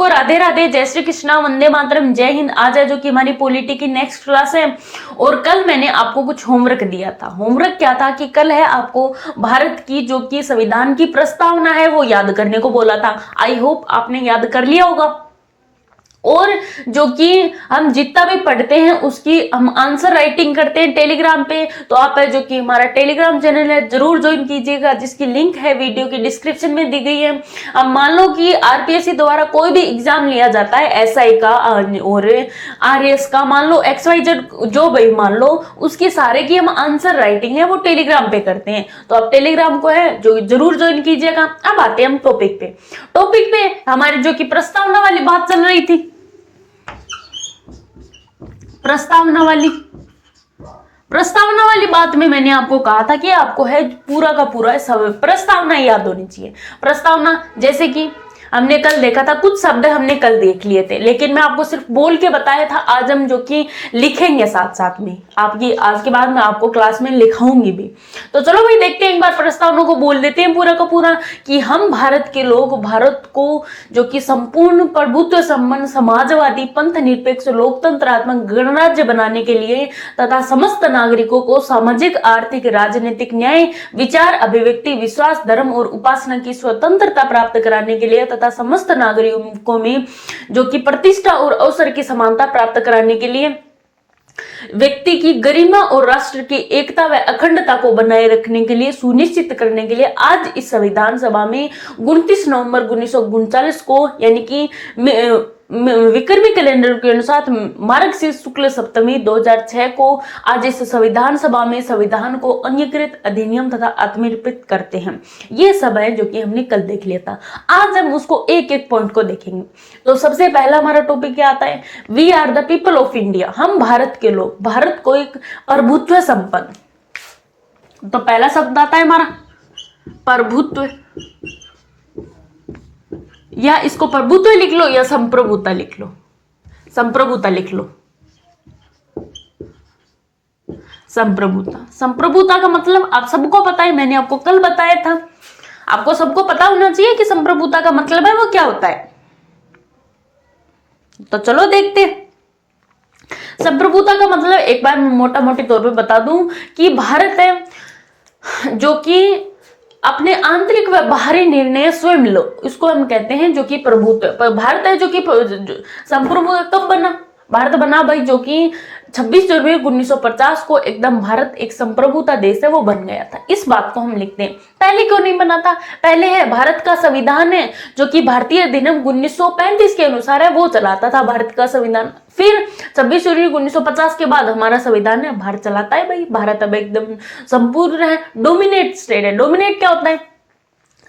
सबको राधे राधे, जय श्री कृष्णा, वंदे मातरम, जय हिंद। आज है जो कि हमारी पॉलिटी की नेक्स्ट क्लास है और कल मैंने आपको कुछ होमवर्क दिया था। होमवर्क क्या था कि कल है आपको भारत की जो कि संविधान की प्रस्तावना है वो याद करने को बोला था। आई होप आपने याद कर लिया होगा। और जो कि हम जितना भी पढ़ते हैं उसकी हम आंसर राइटिंग करते हैं टेलीग्राम पे, तो आप है जो कि हमारा टेलीग्राम चैनल है जरूर ज्वाइन कीजिएगा, जिसकी लिंक है वीडियो की डिस्क्रिप्शन में दी गई है। अब मान लो कि आरपीएससी द्वारा कोई भी एग्जाम लिया जाता है एसआई का और आरएस का, मान लो XYZ जो भी मान लो, उसकी सारे की हम आंसर राइटिंग है वो टेलीग्राम पे करते हैं। तो आप टेलीग्राम को है जो जरूर ज्वाइन कीजिएगा। अब आते हैं हम टॉपिक पे। टॉपिक पे हमारी जो कि प्रस्तावना वाली बात चल रही थी, प्रस्तावना वाली बात में मैंने आपको कहा था कि आपको है पूरा का पूरा सब प्रस्तावना याद होनी चाहिए। प्रस्तावना जैसे कि हमने कल देखा था, कुछ शब्द हमने कल देख लिए थे, लेकिन मैं आपको सिर्फ बोल के बताया था। आज हम जो कि लिखेंगे साथ साथ में, आपकी आज के बाद मैं आपको क्लास में लिखाऊंगी भी। तो चलो भाई देखते हैं, एक बार प्रस्तावना को बोल देते हैं पूरा का पूरा कि हम भारत के लोग भारत को जो कि संपूर्ण प्रभुत्व संपन्न समाजवादी पंथ निरपेक्ष लोकतंत्रात्मक गणराज्य बनाने के लिए तथा समस्त नागरिकों को सामाजिक आर्थिक राजनीतिक न्याय विचार अभिव्यक्ति विश्वास धर्म और उपासना की स्वतंत्रता प्राप्त कराने के लिए तथा समस्त नागरिकों में जो कि प्रतिष्ठा और अवसर की समानता प्राप्त कराने के लिए व्यक्ति की गरिमा और राष्ट्र की एकता व अखंडता को बनाए रखने के लिए सुनिश्चित करने के लिए आज इस संविधान सभा में 29 नवंबर 1939 को यानी कि विक्रमी कैलेंडर के अनुसार मार्गशीर्ष शुक्ल सप्तमी 2006 को आज इस संविधान सभा में संविधान को अंगीकृत अधिनियम तथा आत्मनिर्मित करते हैं। ये सब है जो कि हमने कल देख लिया था। आज हम उसको एक एक पॉइंट को देखेंगे। तो सबसे पहला हमारा टॉपिक क्या आता है, we are the people of India, हम भारत के लोग, भारत को एक प्रभुत्व संपन्न। तो पहला शब्द आता है हमारा प्रभुत्व, या इसको प्रभुत्व लिख लो या संप्रभुता लिख लो, संप्रभुता लिख लो। संप्रभुता, संप्रभुता का मतलब आप सबको पता है, मैंने आपको कल बताया था। आपको सबको पता होना चाहिए कि संप्रभुता का मतलब है वो क्या होता है। तो चलो देखते हैं। संप्रभुता का मतलब एक बार मैं मोटा मोटी तौर पे बता दूं कि भारत है जो कि अपने आंतरिक व बाहरी निर्णय स्वयं लो, इसको हम कहते हैं जो कि प्रभुत्व। भारत है जो कि संप्रभुत्व कब बना, भारत बना भाई जो कि 26 जनवरी 1950 को एकदम भारत एक संप्रभुता देश है वो बन गया था। इस बात को हम लिखते हैं। पहले क्यों नहीं बना था, पहले है भारत का संविधान है जो कि भारतीय अधिनियम 1935 के अनुसार है वो चलाता था भारत का संविधान। फिर 26 जनवरी 1950 के बाद हमारा संविधान है भारत चलाता है भाई। भारत अब एकदम संपूर्ण है, डोमिनेट स्टेट है। डोमिनेट क्या होता है,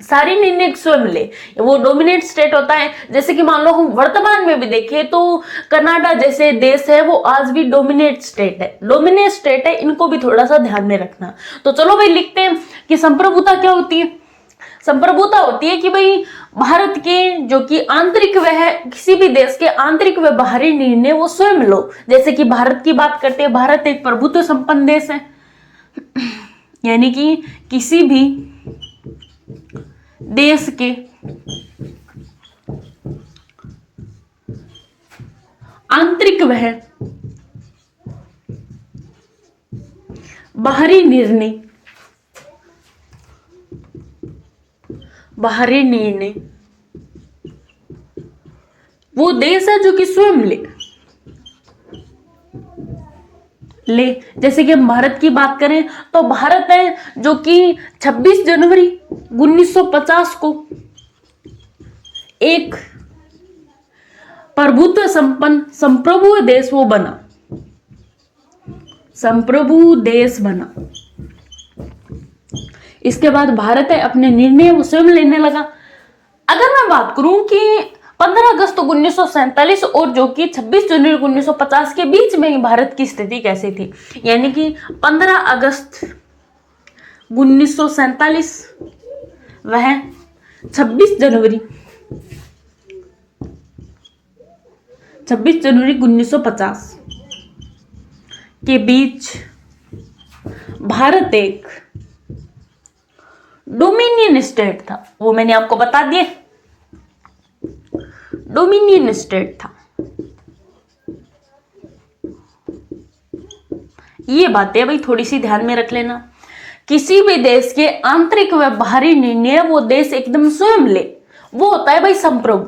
सारी निर्णय स्वयं ले, वो डोमिनेट स्टेट होता है। जैसे कि मान लो हम वर्तमान में भी देखें तो कनाडा जैसे देश है वो आज भी डोमिनेट स्टेट है, डोमिनेट स्टेट है, इनको भी थोड़ा सा ध्यान में रखना। तो चलो भाई लिखते हैं कि संप्रभुता क्या होती है। संप्रभुता होती है कि भाई भारत के जो कि आंतरिक व है, किसी भी देश के आंतरिक व बाहरी निर्णय वो स्वयं लो। जैसे कि भारत की बात करते हैं, भारत एक प्रभुत्व संपन्न देश है, यानी कि किसी भी देश के आंतरिक वह बाहरी निर्णय वो देश है जो कि स्वयं ले। जैसे कि हम भारत की बात करें तो भारत है जो कि 26 जनवरी 1950 को एक प्रभुत्व संपन्न संप्रभु देश वो बना, संप्रभु देश बना। इसके बाद भारत है अपने निर्णय वो स्वयं लेने लगा। अगर मैं बात करूं कि 15 अगस्त 1947 और जो कि 26 जनवरी 1950 के बीच में भारत की स्थिति कैसी थी, यानी कि 15 अगस्त 1947 वह 26 जनवरी 1950 के बीच भारत एक डोमिनियन स्टेट था। वो मैंने आपको बता दिए, डोमिनियन स्टेट था। ये बातें भाई थोड़ी सी ध्यान में रख लेना। किसी भी देश के आंतरिक व बाहरी निर्णय वो देश एकदम स्वयं ले, वो होता है भाई संप्रभु।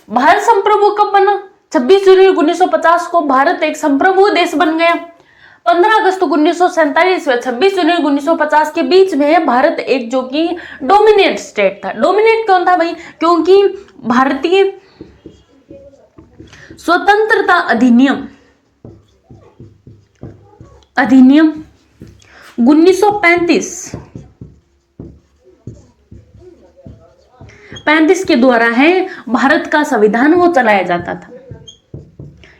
भारत संप्रभु कब बना? 26 जनवरी 1950 को भारत एक संप्रभु देश बन गया। 15 अगस्त 1947 व 26 जनवरी 1950 के बीच में भारत एक जो कि डोमिनेट स्टेट था। डोमिनेट क्यों था भाई? क्योंकि भारतीय स्वतंत्रता अधिनियम 1935 के द्वारा है भारत का संविधान वो चलाया जाता था,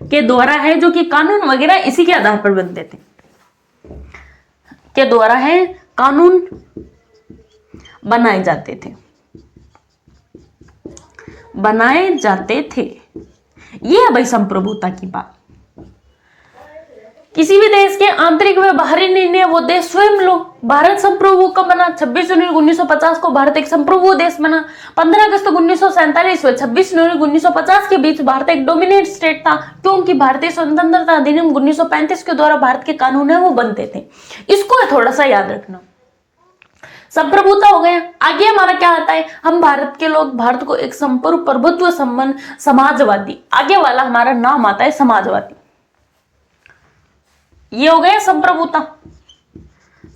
के द्वारा है जो कि कानून वगैरह इसी के आधार पर बनते थे, के द्वारा है कानून बनाए जाते थे। ये है भाई संप्रभुता की बात। किसी भी देश के आंतरिक व बाहरी निर्णय वो देश स्वयं लो। भारत संप्रभु कब बना? 26 जनवरी 1950 को भारत एक संप्रभु देश बना। 15 अगस्त 1947 व 26 जनवरी 1950 के बीच भारत एक डोमिनेट स्टेट था, क्योंकि भारतीय स्वतंत्रता अधिनियम 1935 के द्वारा भारत के कानून है वो बनते थे। इसको थोड़ा सा याद रखना। संप्रभुता हो गया। आगे हमारा क्या आता है? हम भारत के लोग भारत को एक संप्रभु प्रभुत्व संपन्न समाजवादी, आगे वाला हमारा नाम आता है समाजवादी। ये हो गया संप्रभुता,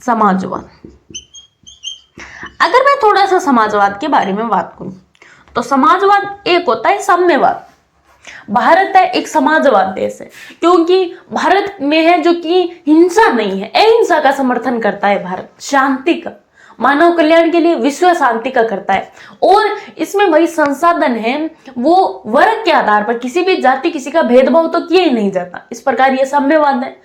समाजवाद। अगर मैं थोड़ा सा समाजवाद के बारे में बात करूं तो समाजवाद एक होता है साम्यवाद। भारत है एक समाजवाद देश है, क्योंकि भारत में है जो कि हिंसा नहीं है, अहिंसा का समर्थन करता है। भारत शांति का, मानव कल्याण के लिए, विश्व शांति का करता है। और इसमें भाई संसाधन है वो वर्ग के आधार पर, किसी भी जाति किसी का भेदभाव तो किया ही नहीं जाता। इस प्रकार ये साम्यवाद है।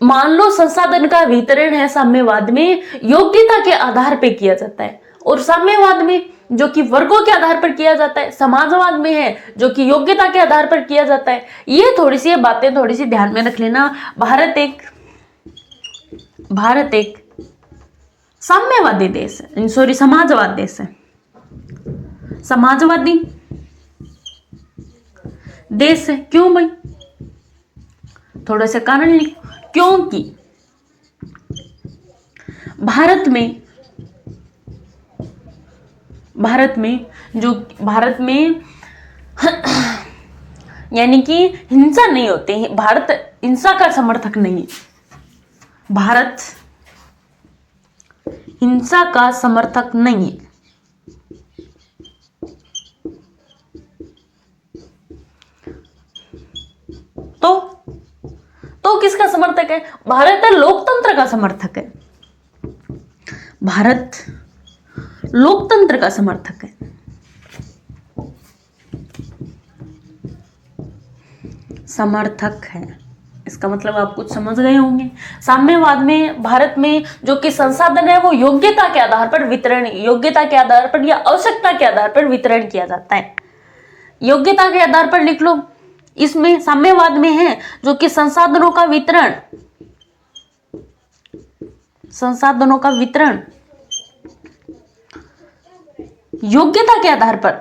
मान लो संसाधन का वितरण है साम्यवाद में, योग्यता के आधार पर किया जाता है, और साम्यवाद में जो कि वर्गों के आधार पर किया जाता है। समाजवाद में है जो कि योग्यता के आधार पर किया जाता है। ये थोड़ी सी बातें थोड़ी सी ध्यान में रख लेना। भारत एक साम्यवादी देश है, सॉरी समाजवाद देश है, समाजवादी देश है। क्यों भाई? थोड़ा सा कारण लिख। क्योंकि भारत में यानी कि हिंसा नहीं होती है। भारत हिंसा का समर्थक नहीं है। भारत हिंसा का समर्थक नहीं है। तो किसका समर्थक है? भारत लोकतंत्र का समर्थक है। भारत लोकतंत्र का समर्थक है। समर्थक है, इसका मतलब आप कुछ समझ गए होंगे। साम्यवाद में भारत में जो कि संसाधन है वो योग्यता के आधार पर वितरण, योग्यता के आधार पर या आवश्यकता के आधार पर वितरण किया जाता है। योग्यता के आधार पर लिख लो। इसमें साम्यवाद में है जो कि संसाधनों का वितरण योग्यता के आधार पर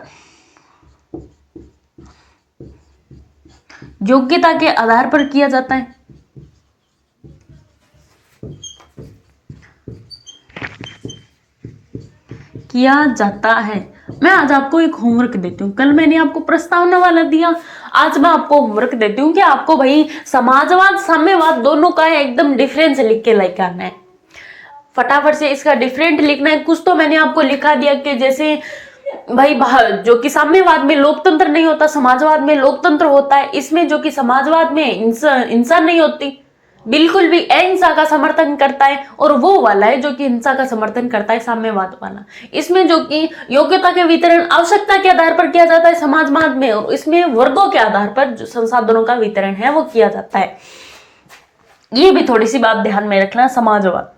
किया जाता है। मैं आज आपको एक होमवर्क देती हूँ। कल मैंने आपको प्रस्तावना वाला दिया, आज मैं आपको होमवर्क देती हूँ कि आपको भाई समाजवाद साम्यवाद दोनों का एकदम डिफरेंस लिख के लेके आना है। फटाफट से इसका डिफरेंट लिखना है। कुछ तो मैंने आपको लिखा दिया कि जैसे भाई जो कि साम्यवाद में लोकतंत्र नहीं होता, समाजवाद में लोकतंत्र होता है। इसमें जो कि समाजवाद में हिंसा नहीं होती, बिल्कुल भी अहिंसा का समर्थन करता है, और वो वाला है जो कि हिंसा का समर्थन करता है, साम्यवाद वाला। इसमें जो कि योग्यता के वितरण आवश्यकता के आधार पर किया जाता है समाजवाद में, और इसमें वर्गों के आधार पर जो संसाधनों का वितरण है वो किया जाता है। ये भी थोड़ी सी बात ध्यान में रखना। समाजवाद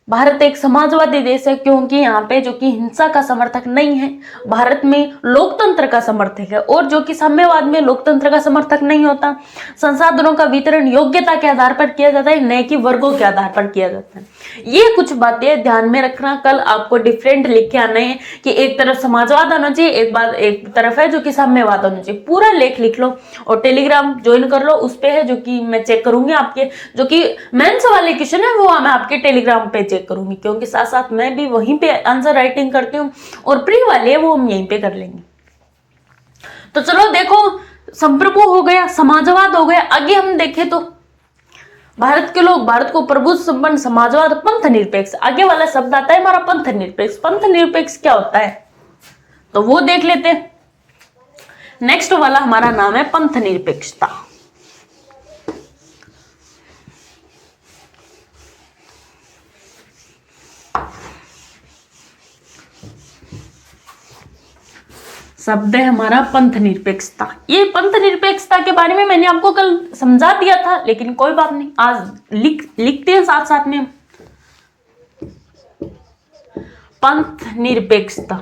भारत एक समाजवादी देश है क्योंकि यहाँ पे जो कि हिंसा का समर्थक नहीं है, भारत में लोकतंत्र का समर्थक है। और जो कि साम्यवाद में लोकतंत्र का समर्थक नहीं होता, संसाधनों का वितरण योग्यता के आधार पर किया जाता है, न कि वर्गों के आधार पर किया जाता है। ये कुछ बातें ध्यान में रखना, कल आपको डिफरेंट लिख के आना है कि एक तरफ समाजवाद आना चाहिए, एक तरफ है जो कि साम्यवाद आना चाहिए। पूरा लेख लिख लो और टेलीग्राम ज्वाइन कर लो, उस पे है जो कि मैं चेक करूंगी आपके जो कि मेंस वाले क्वेश्चन है वो मैं आपके टेलीग्राम पे चेक करूंगी, क्योंकि साथ साथ मैं भी वहीं पे आंसर राइटिंग करती हूँ और प्री वाले है वो हम यहीं पे कर लेंगे। तो चलो देखो, संप्रभु हो गया, समाजवाद हो गया। आगे हम देखें तो भारत के लोग भारत को प्रभु संपन्न, समाजवाद, पंथ निरपेक्ष। आगे वाला शब्द आता है हमारा पंथ निरपेक्ष। पंथ निरपेक्ष क्या होता है तो वो देख लेते हैं। नेक्स्ट वाला हमारा नाम है पंथ निरपेक्षता। शब्द है हमारा पंथ निरपेक्षता। ये पंथ निरपेक्षता के बारे में मैंने आपको कल समझा दिया था, लेकिन कोई बात नहीं, आज लिखते हैं साथ साथ में। पंथ निरपेक्षता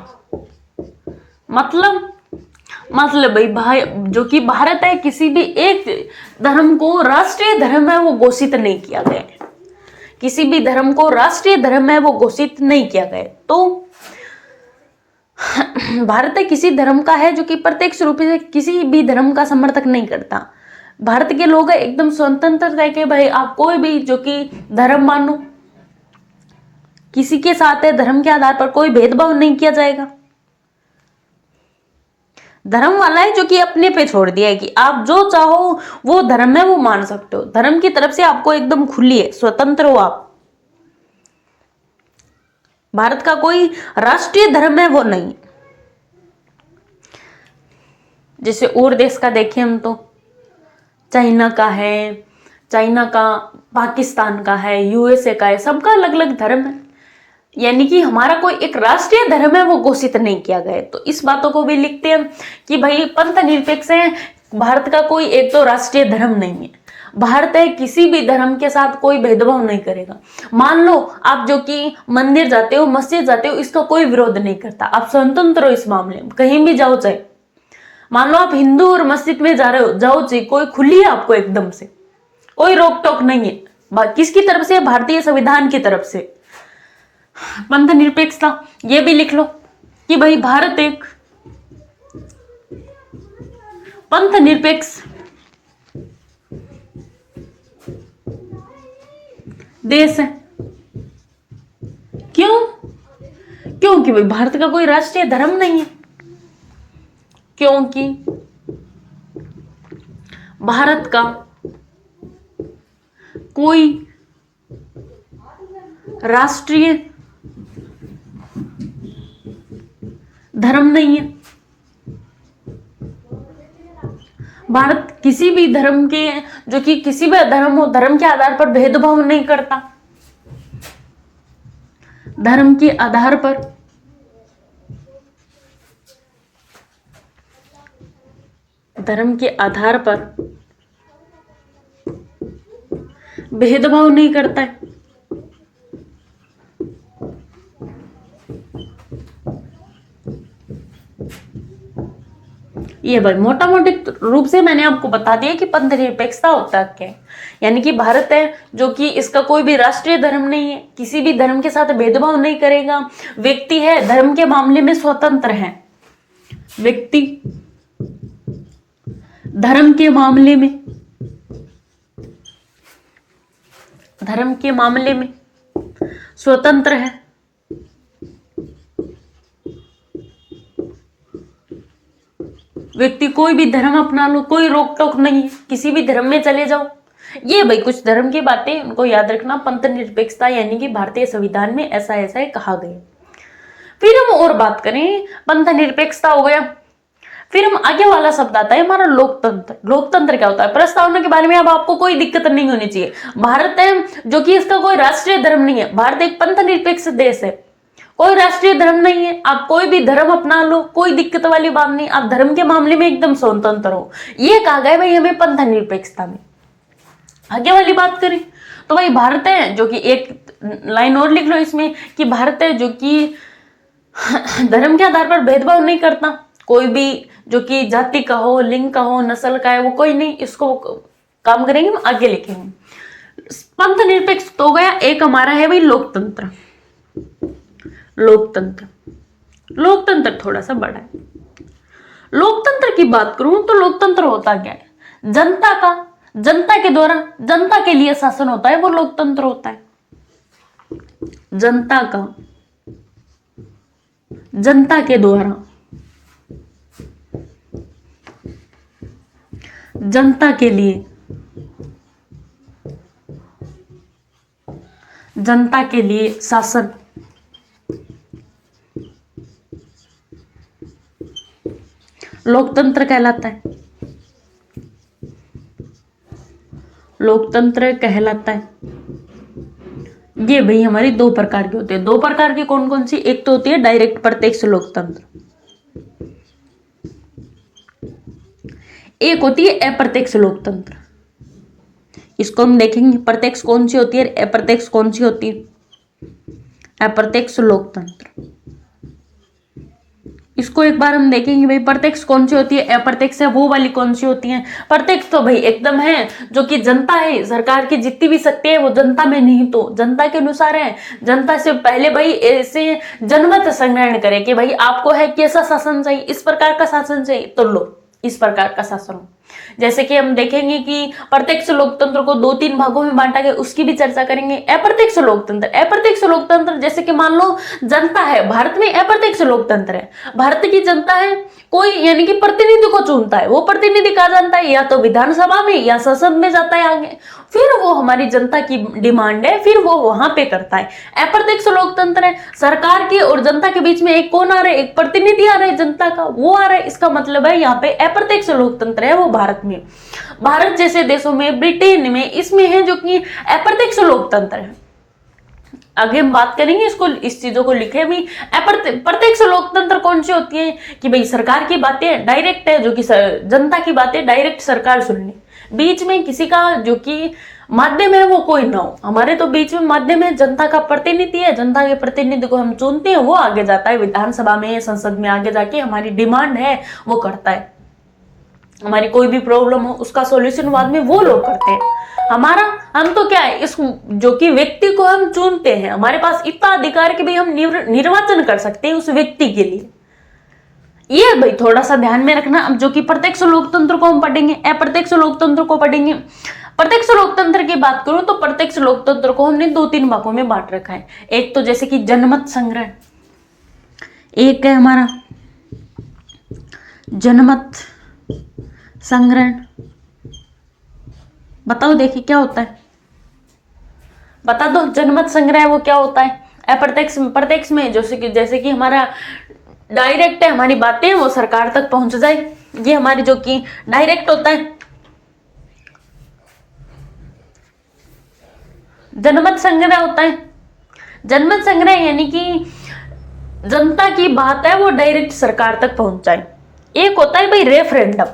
मतलब भाई जो कि भारत है, किसी भी एक धर्म को राष्ट्रीय धर्म है वो घोषित नहीं किया गया है। किसी भी धर्म को राष्ट्रीय धर्म है वो घोषित नहीं किया गया। तो भारत किसी धर्म का है जो कि प्रत्यक्ष रूप से किसी भी धर्म का समर्थक नहीं करता। भारत के लोग एकदम स्वतंत्र है कि भाई आप कोई भी जो कि धर्म मानो, किसी के साथ है धर्म के आधार पर कोई भेदभाव नहीं किया जाएगा। धर्म वाला है जो कि अपने पे छोड़ दिया है कि आप जो चाहो वो धर्म है वो मान सकते हो। धर्म की तरफ से आपको एकदम खुली है, स्वतंत्र हो आप। भारत का कोई राष्ट्रीय धर्म है वो नहीं। जैसे और देश का देखें हम तो चाइना का है, चाइना का, पाकिस्तान का है, यूएसए का है, सबका अलग अलग धर्म है। यानी कि हमारा कोई एक राष्ट्रीय धर्म है वो घोषित नहीं किया गया। तो इस बातों को भी लिखते हैं कि भाई पंथ निरपेक्ष है, भारत का कोई एक तो राष्ट्रीय धर्म नहीं है। भारत है किसी भी धर्म के साथ कोई भेदभाव नहीं करेगा। मान लो आप जो कि मंदिर जाते हो, मस्जिद जाते हो, इसका कोई विरोध नहीं करता, आप स्वतंत्र हो इस मामले में, कहीं भी जाओ चाहे। मान लो आप हिंदू और मस्जिद में जा रहे हो, जाओ चाहिए, कोई खुली है आपको एकदम से, कोई रोक टोक नहीं है। किसकी तरफ से? भारतीय संविधान की तरफ से। पंथ निरपेक्षता ये भी लिख लो कि भाई भारत एक पंथ निरपेक्ष देश है। क्यों? क्योंकि भाई भारत का कोई राष्ट्रीय धर्म नहीं है, क्योंकि भारत का कोई राष्ट्रीय धर्म नहीं है। भारत किसी भी धर्म के, जो कि किसी भी धर्म हो, धर्म के आधार पर भेदभाव नहीं करता। धर्म के आधार पर भेदभाव नहीं करता है। ये भाई मोटा मोटी रूप से मैंने आपको बता दिया कि पंथ निरपेक्षता होता क्या है। यानी कि भारत है जो कि इसका कोई भी राष्ट्रीय धर्म नहीं है, किसी भी धर्म के साथ भेदभाव नहीं करेगा। व्यक्ति है धर्म के मामले में स्वतंत्र है। व्यक्ति धर्म के मामले में स्वतंत्र है। व्यक्ति कोई भी धर्म अपना लो, कोई रोक टोक नहीं है, किसी भी धर्म में चले जाओ। ये भाई कुछ धर्म की बातें उनको याद रखना। पंथ निरपेक्षता यानी कि भारतीय संविधान में ऐसा ऐसा है कहा गया। फिर हम और बात करें, पंथ निरपेक्षता हो गया, फिर हम आगे वाला शब्द आता है हमारा लोकतंत्र। लोकतंत्र क्या होता है? प्रस्तावना के बारे में अब आपको कोई दिक्कत नहीं होनी चाहिए। भारत है जो कि इसका कोई राष्ट्रीय धर्म नहीं है, भारत एक पंथ निरपेक्ष देश है, कोई राष्ट्रीय धर्म नहीं है। आप कोई भी धर्म अपना लो, कोई दिक्कत वाली बात नहीं, आप धर्म के मामले में एकदम स्वतंत्र हो। ये कहा गया भाई हमें पंथ निरपेक्षता में। आगे वाली बात करें तो भाई भारत है जो कि एक लाइन और लिख लो इसमें कि भारत है जो कि धर्म के आधार पर भेदभाव नहीं करता, कोई भी जो कि जाति का हो, लिंग का हो, नस्ल का है, वो कोई नहीं, इसको काम करेंगे, हम आगे लिखेंगे। पंथ निरपेक्ष तो हो गया। एक हमारा है भाई लोकतंत्र। लोकतंत्र, लोकतंत्र थोड़ा सा बड़ा है। लोकतंत्र की बात करूं तो लोकतंत्र होता क्या है? जनता का, जनता के द्वारा, जनता के लिए शासन होता है, वो लोकतंत्र होता है। जनता का, जनता के द्वारा, जनता के लिए, जनता के लिए शासन, लोकतंत्र कहलाता है। लोकतंत्र कहलाता है। ये भाई हमारी दो प्रकार की होती है। दो प्रकार की कौन कौन सी? एक तो होती है डायरेक्ट प्रत्यक्ष लोकतंत्र, एक होती है अप्रत्यक्ष लोकतंत्र। इसको हम देखेंगे प्रत्यक्ष कौन सी होती है, अप्रत्यक्ष कौन सी होती है। अप्रत्यक्ष लोकतंत्र, इसको एक बार हम देखेंगे भाई प्रत्यक्ष कौन सी होती है, अप्रत्यक्ष है वो वाली कौन सी होती है। प्रत्यक्ष तो भाई एकदम है जो कि जनता है, सरकार की जितनी भी शक्ति है वो जनता में नहीं तो जनता के अनुसार है। जनता से पहले भाई ऐसे जनमत संग्रहण करे कि भाई आपको है कैसा शासन चाहिए, इस प्रकार का शासन चाहिए तो लो इस प्रकार का शासन हो। जैसे कि हम देखेंगे कि प्रत्यक्ष लोकतंत्र को 2-3 भागों में बांटा गया, उसकी भी चर्चा करेंगे। अप्रत्यक्ष लोकतंत्र, अप्रत्यक्ष लोकतंत्र जैसे कि मान लो जनता है, भारत में अप्रत्यक्ष लोकतंत्र है, भारत की जनता है, कोई यानी कि प्रतिनिधि को चुनता है, वो प्रतिनिधि कहा जाता है या तो विधानसभा में या संसद में जाता है आगे, फिर वो हमारी जनता की डिमांड है, फिर वो वहां पे करता है। अप्रत्यक्ष लोकतंत्र है, सरकार की और जनता के बीच में एक कौन आ रहा है, एक प्रतिनिधि आ रहा है जनता का, वो आ रहा है। इसका मतलब है यहाँ पे अप्रत्यक्ष लोकतंत्र है वो भारत में। भारत जैसे देशों में, ब्रिटेन में, इसमें है जो कि अप्रत्यक्ष लोकतंत्र है। आगे हम बात करेंगे इसको, इस चीजों को लिखे भी। प्रत्यक्ष लोकतंत्र कौन सी होती है कि भाई सरकार की बातें डायरेक्ट है, जो कि जनता की बातें डायरेक्ट सरकार सुन ले, बीच में किसी का जो कि माध्यम है वो कोई ना हो। हमारे तो बीच में माध्यम है, जनता का प्रतिनिधि है, जनता के प्रतिनिधि को हम चुनते हैं, वो आगे जाता है विधानसभा में, संसद में, आगे जाके हमारी डिमांड है वो करता है। हमारी कोई भी प्रॉब्लम हो उसका सॉल्यूशन बाद में वो लोग करते हैं। हमारा, हम तो क्या है, इस जो कि व्यक्ति को हम चुनते हैं, हमारे पास इतना अधिकार कि भाई हम निर्वाचन कर सकते हैं उस व्यक्ति के लिए। ये भाई थोड़ा सा ध्यान में रखना। अब जो कि प्रत्यक्ष लोकतंत्र को हम पढ़ेंगे, अप्रत्यक्ष लोकतंत्र को पढ़ेंगे। प्रत्यक्ष लोकतंत्र की बात करूं तो प्रत्यक्ष लोकतंत्र को हमने 2-3 भागों में बांट रखा है। एक तो जैसे कि जनमत संग्रह, एक है हमारा जनमत संग्रहण। बताओ देखिए क्या होता है, बता दो जनमत संग्रह वो क्या होता है। अप्रत्यक्ष, प्रत्यक्ष में जैसे कि हमारा डायरेक्ट है, हमारी बातें वो सरकार तक पहुंच जाए, ये हमारी जो कि डायरेक्ट होता है। जनमत संग्रह होता है, जनमत संग्रह यानी कि जनता की बात है वो डायरेक्ट सरकार तक पहुंच जाए। एक होता है भाई रेफरेंडम,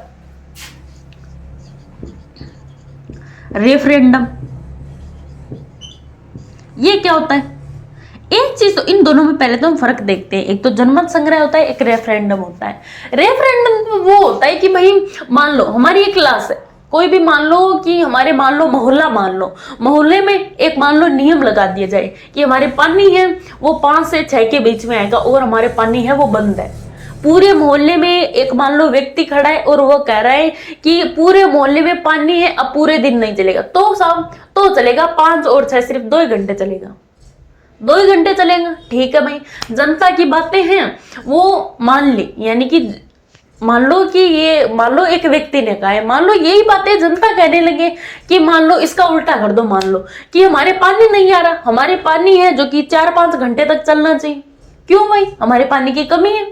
रेफरेंडम ये क्या होता है। एक चीज तो इन दोनों में पहले तो हम फर्क देखते हैं, एक तो जनमत संग्रह होता है, एक रेफरेंडम होता है। रेफरेंडम वो होता है कि भाई मान लो हमारी एक क्लास है, कोई भी मान लो कि हमारे, मान लो मोहल्ला, मान लो मोहल्ले में एक मान लो नियम लगा दिया जाए कि हमारे पानी है वो 5 से 6 के बीच में आएगा और हमारे पानी है वो बंद है। पूरे मोहल्ले में एक मान लो व्यक्ति खड़ा है और वो कह रहा है कि पूरे मोहल्ले में पानी है, अब पूरे दिन नहीं चलेगा, तो शाम तो चलेगा, 5 और 6 सिर्फ 2 ही घंटे चलेगा, 2 ही घंटे चलेगा। ठीक है भाई, जनता की बातें हैं वो मान ली, यानी कि मान लो कि ये, मान लो एक व्यक्ति ने कहा है, मान लो यही बातें जनता कहने लगे कि मान लो इसका उल्टा कर दो, मान लो कि हमारे पानी नहीं आ रहा, हमारे पानी है जो कि 4-5 घंटे तक चलना चाहिए। क्यों भाई, हमारे पानी की कमी है।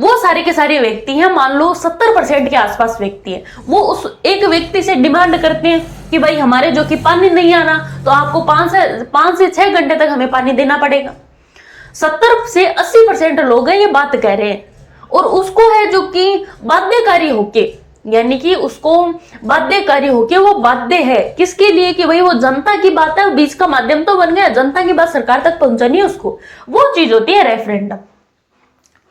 वो सारे के सारे व्यक्ति हैं, मान लो 70% के आसपास व्यक्ति है, वो उस एक व्यक्ति से डिमांड करते हैं कि भाई हमारे जो कि पानी नहीं आ रहा तो आपको 5 से 6 घंटे तक हमें पानी देना पड़ेगा। 70 से 80% लोग हैं ये बात कह रहे हैं, और उसको है जो कि बाध्यकारी होके यानी कि उसको बाध्यकारी हो कि वो बाध्य है किसके लिए कि भाई वो जनता की बात है, बीच का माध्यम तो बन गया, जनता की बात सरकार तक पहुंचानी है उसको, वो चीज होती है रेफरेंडम।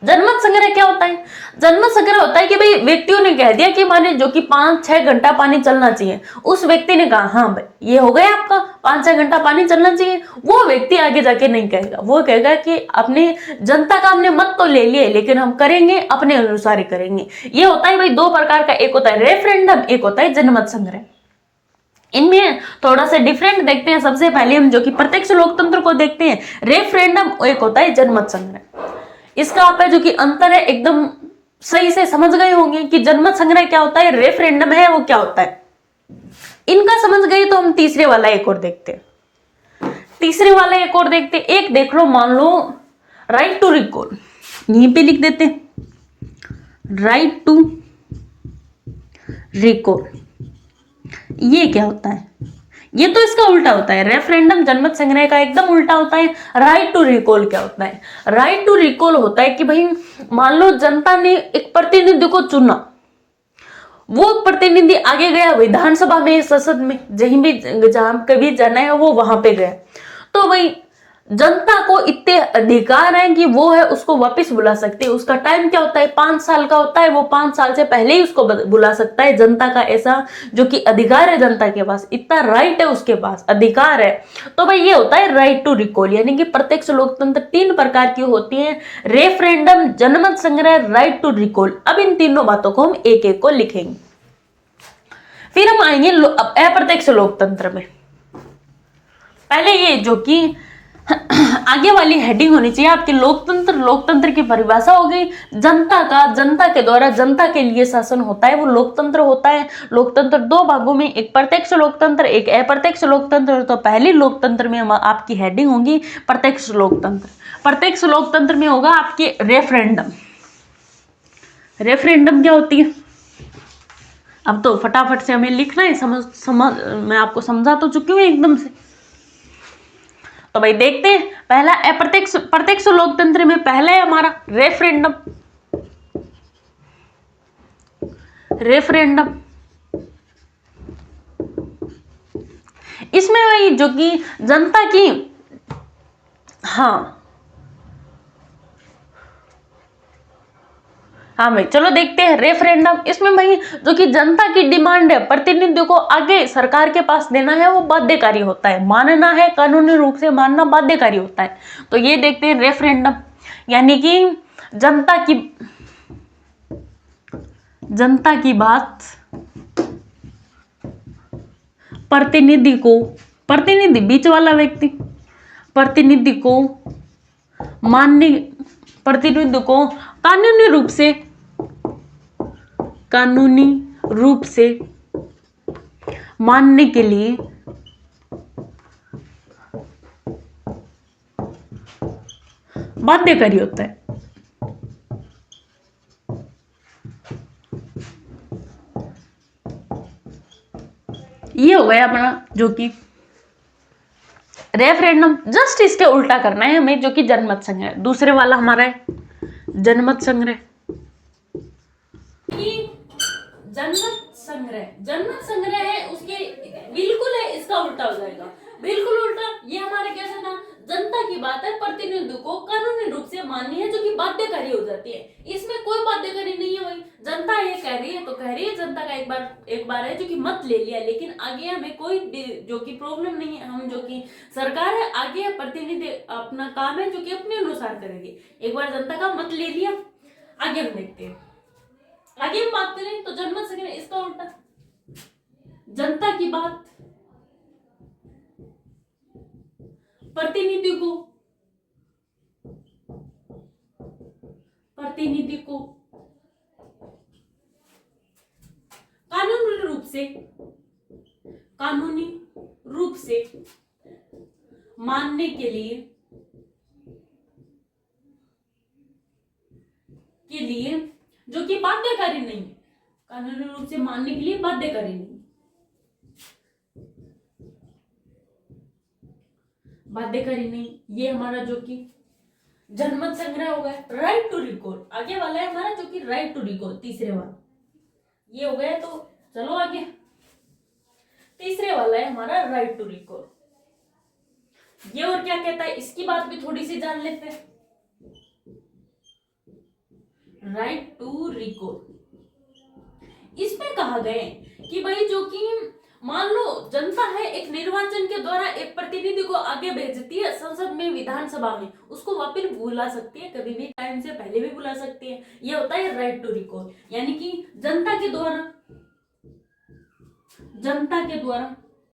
जनमत संग्रह क्या होता है? जनमत संग्रह होता है कि भाई व्यक्तियों ने कह दिया कि माने जो कि 5-6 घंटा पानी चलना चाहिए, उस व्यक्ति ने कहा हाँ भाई ये हो गया आपका 5-6 घंटा पानी चलना चाहिए, वो व्यक्ति आगे जाके नहीं कहेगा, वो कहेगा कि अपने जनता का हमने मत तो ले लिए लेकिन हम करेंगे अपने अनुसार ही करेंगे। ये होता है भाई दो प्रकार का, एक होता है रेफरेंडम, एक होता है जनमत संग्रह। इनमें थोड़ा सा डिफरेंट देखते हैं। सबसे पहले हम जो कि प्रत्यक्ष लोकतंत्र को देखते हैं, रेफरेंडम एक होता है जनमत संग्रह। इसका आप जो कि अंतर है एकदम सही से समझ गए होंगे कि जनमत संग्रह क्या होता है, रेफरेंडम है वो क्या होता है। इनका समझ गए तो हम तीसरे वाला एक और देखते हैं। तीसरे वाला एक और देखते हैं। एक देख लो, मान लो राइट टू रिकॉल, यहीं पे लिख देते हैं राइट टू रिकॉल। ये क्या होता है? ये तो इसका उल्टा होता है, रेफरेंडम जनमत संग्रह का एकदम उल्टा होता है। राइट टू रिकॉल क्या होता है? राइट टू रिकॉल होता है कि भाई मान लो जनता ने एक प्रतिनिधि को चुना, वो प्रतिनिधि आगे गया विधानसभा में, संसद में, जहीं भी जहां कभी जाना है वो वहां पे गया, तो भाई जनता को इतने अधिकार हैं कि वो है उसको वापस बुला सकती है। उसका टाइम क्या होता है? 5 साल का होता है। वो 5 साल से पहले ही उसको बुला सकता है। जनता का ऐसा जो कि अधिकार है, जनता के पास इतना राइट है, उसके पास अधिकार है। तो भाई ये होता है राइट टू रिकॉल। यानी कि प्रत्यक्ष लोकतंत्र 3 प्रकार की होती है, रेफरेंडम, जनमत संग्रह, राइट टू रिकॉल। अब इन तीनों बातों को हम एक एक को लिखेंगे। फिर हम आएंगे अप्रत्यक्ष लोकतंत्र में। पहले ये जो कि आगे वाली हेडिंग होनी चाहिए आपकी, लोकतंत्र। लोकतंत्र की परिभाषा हो गई जनता का, जनता के द्वारा जनता के लिए शासन होता है, वो लोकतंत्र होता है। लोकतंत्र 2 भागों में, एक प्रत्यक्ष लोकतंत्र, एक अप्रत्यक्ष लोकतंत्र। तो पहले लोकतंत्र में आपकी हेडिंग होगी प्रत्यक्ष लोकतंत्र। प्रत्यक्ष लोकतंत्र में होगा आपके रेफरेंडम। रेफरेंडम क्या होती है? अब तो फटाफट से हमें लिखना है, समझ मैं आपको समझा तो चुकी हूँ एकदम से। तो भाई देखते हैं, पहला अप्रत्यक्ष, प्रत्यक्ष लोकतंत्र में पहला है हमारा रेफरेंडम। रेफरेंडम इसमें भाई जो कि जनता की, हाँ भाई चलो देखते हैं रेफरेंडम। इसमें भाई जो कि जनता की डिमांड है, प्रतिनिधियों को आगे सरकार के पास देना है, वो बाध्यकारी होता है, मानना है, कानूनी रूप से मानना बाध्यकारी होता है। तो ये देखते हैं रेफरेंडम, यानी कि जनता की बात प्रतिनिधि बीच वाला व्यक्ति, प्रतिनिधि को कानूनी रूप से मानने के लिए बाध्यकारी होता है। ये हो गया अपना जो कि रेफरेंडम। जस्ट इसके उल्टा करना है हमें, जो कि जनमत संग्रह। दूसरे वाला हमारा है जनमत संग्रह। जनमत संग्रह है उसके बिल्कुल है, इसका उल्टा हो जाएगा, बिल्कुल उल्टा। ये हमारे कैसे था? जनता की बात है, प्रतिनिधि को कानूनी रूप से माननी है, जो कि बाध्यकारी हो जाती है। इसमें कोई बाध्यकारी नहीं है भाई, जनता ये कह रही है तो कह रही है। जनता का एक बार है जो कि मत ले लिया, लेकिन आगे हमें कोई जो कि प्रॉब्लम नहीं है। हम जो कि सरकार है, आगे प्रतिनिधि अपना काम है जो कि अपने अनुसार करेंगे। एक बार जनता का मत ले लिया, आगे हम देखते हैं। आगे हम बात करें तो जनमत संग्रह इसका उल्टा, जनता की बात प्रतिनिधि को कानूनी रूप से मानने के लिए जो कि बाध्यकारी नहीं है, कानूनी रूप से मानने के लिए बाध्यकारी नहीं, बाध्यकारी नहीं। ये हमारा जो कि जनमत संग्रह हो गया। राइट टू रिकॉल आगे वाला है हमारा, जो कि राइट टू रिकॉल तीसरे वाला। ये हो गया, तो चलो आगे। तीसरे वाला है हमारा राइट टू रिकॉल। ये और क्या कहता है, इसकी बात भी थोड़ी सी जान लेते हैं। राइट टू रिकॉल, इसमें कहा गया कि भाई जो कि मान लो जनता है एक निर्वाचन के द्वारा एक प्रतिनिधि को आगे भेजती है संसद में, विधानसभा में, उसको वापस बुला सकती है, कभी भी टाइम से पहले भी बुला सकती है। ये होता है राइट टू रिकॉल, यानी कि जनता के द्वारा